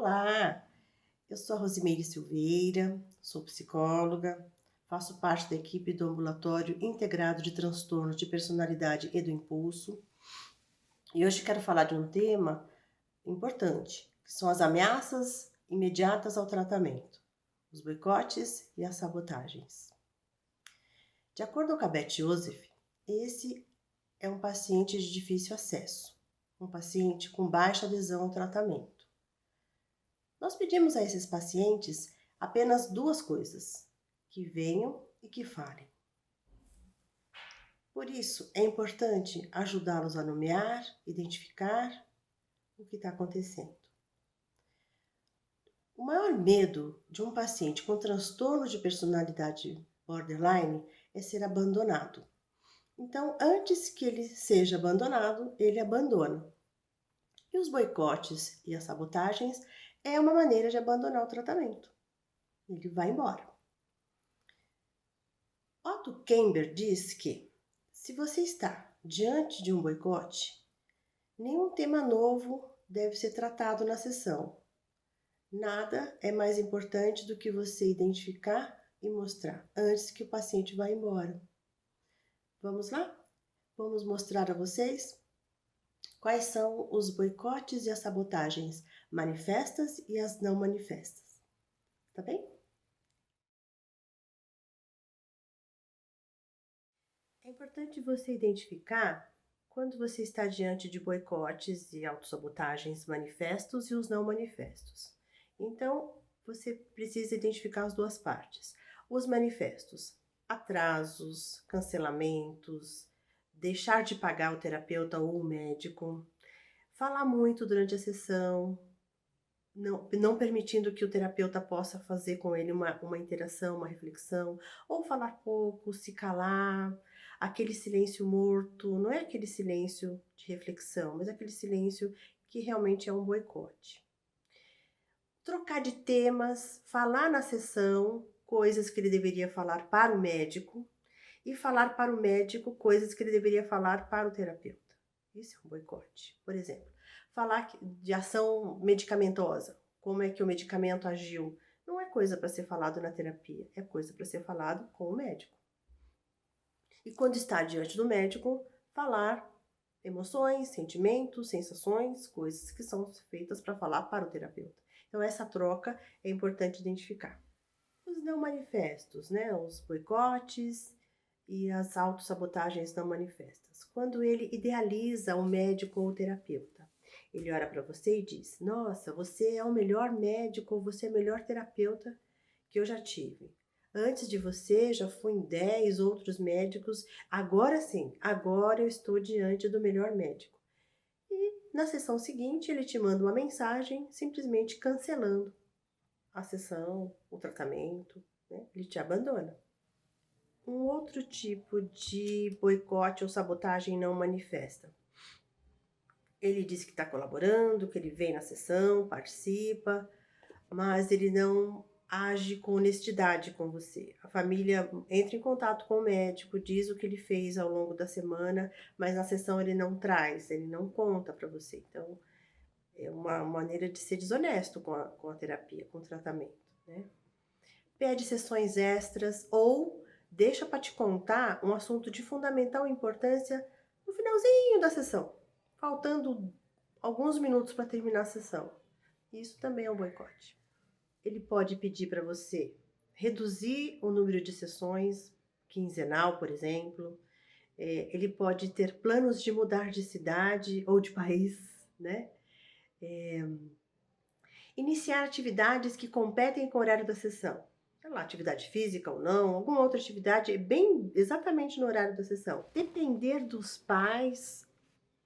Olá, eu sou a Rosimeire Silveira, sou psicóloga, faço parte da equipe do Ambulatório Integrado de Transtornos de Personalidade e do Impulso e hoje quero falar de um tema importante, que são as ameaças imediatas ao tratamento, os boicotes e as sabotagens. De acordo com a Beth Joseph, esse é um paciente de difícil acesso, um paciente com baixa adesão ao tratamento. Nós pedimos a esses pacientes apenas duas coisas: que venham e que falem. Por isso, é importante ajudá-los a nomear, identificar o que está acontecendo. O maior medo de um paciente com transtorno de personalidade borderline é ser abandonado. Então, antes que ele seja abandonado, ele abandona. E os boicotes e as sabotagens é uma maneira de abandonar o tratamento. Ele vai embora. Otto Kemper diz que, se você está diante de um boicote, nenhum tema novo deve ser tratado na sessão. Nada é mais importante do que você identificar e mostrar antes que o paciente vá embora. Vamos lá? Vamos mostrar a vocês quais são os boicotes e as sabotagens manifestas e as não manifestas. Tá bem? É importante você identificar quando você está diante de boicotes e autossabotagens manifestos e os não manifestos. Então, você precisa identificar as duas partes. Os manifestos: atrasos, cancelamentos, deixar de pagar o terapeuta ou o médico, falar muito durante a sessão, não permitindo que o terapeuta possa fazer com ele uma interação, uma reflexão, ou falar pouco, se calar, aquele silêncio morto, não é aquele silêncio de reflexão, mas aquele silêncio que realmente é um boicote. Trocar de temas, falar na sessão coisas que ele deveria falar para o médico e falar para o médico coisas que ele deveria falar para o terapeuta. Isso é um boicote. Por exemplo, falar de ação medicamentosa, como é que o medicamento agiu, não é coisa para ser falado na terapia, é coisa para ser falado com o médico. E quando está diante do médico, falar emoções, sentimentos, sensações, coisas que são feitas para falar para o terapeuta. Então essa troca é importante identificar. Os não manifestos, né? Os boicotes e as autossabotagens não manifestas. Quando ele idealiza o médico ou o terapeuta, ele olha para você e diz: nossa, você é o melhor médico ou você é o melhor terapeuta que eu já tive. Antes de você, já fui em 10 outros médicos. Agora sim, agora eu estou diante do melhor médico. E na sessão seguinte, ele te manda uma mensagem simplesmente cancelando a sessão, o tratamento, né? Ele te abandona. Um outro tipo de boicote ou sabotagem não manifesta. Ele diz que está colaborando, que ele vem na sessão, participa, mas ele não age com honestidade com você. A família entra em contato com o médico, diz o que ele fez ao longo da semana, mas na sessão ele não traz, ele não conta para você. Então, é uma maneira de ser desonesto com a terapia, com o tratamento, né? Pede sessões extras ou deixa para te contar um assunto de fundamental importância no finalzinho da sessão, faltando alguns minutos para terminar a sessão. Isso também é um boicote. Ele pode pedir para você reduzir o número de sessões, quinzenal, por exemplo. Ele pode ter planos de mudar de cidade ou de país, né? Iniciar atividades que competem com o horário da sessão. Sei lá, atividade física ou não, alguma outra atividade bem exatamente no horário da sessão. Depender dos pais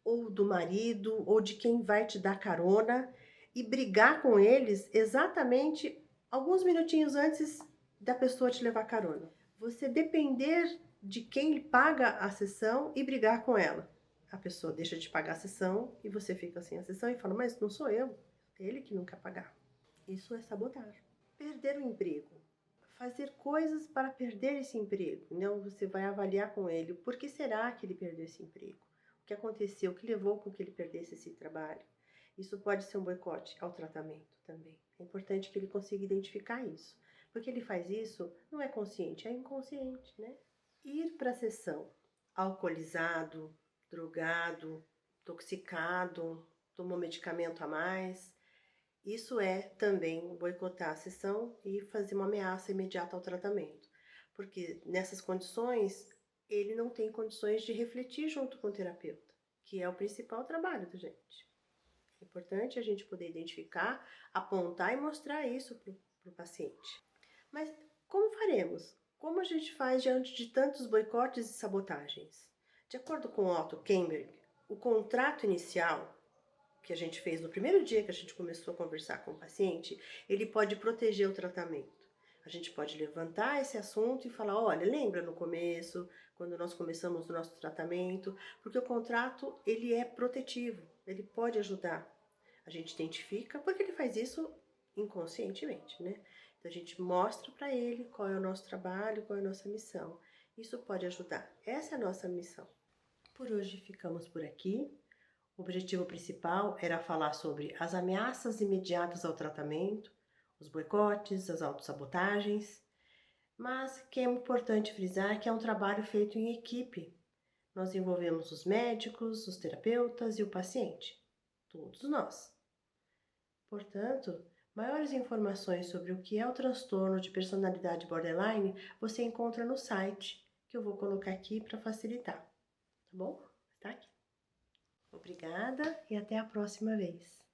ou do marido ou de quem vai te dar carona e brigar com eles exatamente alguns minutinhos antes da pessoa te levar carona. Você depender de quem paga a sessão e brigar com ela. A pessoa deixa de pagar a sessão e você fica sem a sessão e fala: mas não sou eu, é ele que não quer pagar. Isso é sabotar. Perder o emprego. Fazer coisas para perder esse emprego. Então você vai avaliar com ele o porquê será que ele perdeu esse emprego. O que aconteceu, o que levou com que ele perdesse esse trabalho. Isso pode ser um boicote ao tratamento também. É importante que ele consiga identificar isso, porque ele faz isso não é consciente, é inconsciente, né? Ir para a sessão alcoolizado, drogado, intoxicado, tomou medicamento a mais, isso é também boicotar a sessão e fazer uma ameaça imediata ao tratamento, porque nessas condições ele não tem condições de refletir junto com o terapeuta, que é o principal trabalho da gente. É importante a gente poder identificar, apontar e mostrar isso para o paciente. Mas como faremos? Como a gente faz diante de tantos boicotes e sabotagens? De acordo com Otto Kemberg, o contrato inicial que a gente fez no primeiro dia que a gente começou a conversar com o paciente, ele pode proteger o tratamento. A gente pode levantar esse assunto e falar, olha, lembra no começo, quando nós começamos o nosso tratamento, porque o contrato, ele é protetivo, ele pode ajudar. A gente identifica, porque ele faz isso inconscientemente, né? Então a gente mostra para ele qual é o nosso trabalho, qual é a nossa missão. Isso pode ajudar. Essa é a nossa missão. Por hoje ficamos por aqui. O objetivo principal era falar sobre as ameaças imediatas ao tratamento, os boicotes, as autossabotagens, mas que é importante frisar que é um trabalho feito em equipe. Nós envolvemos os médicos, os terapeutas e o paciente, todos nós. Portanto, maiores informações sobre o que é o transtorno de personalidade borderline você encontra no site, que eu vou colocar aqui para facilitar, tá bom? Tá aqui. Obrigada e até a próxima vez.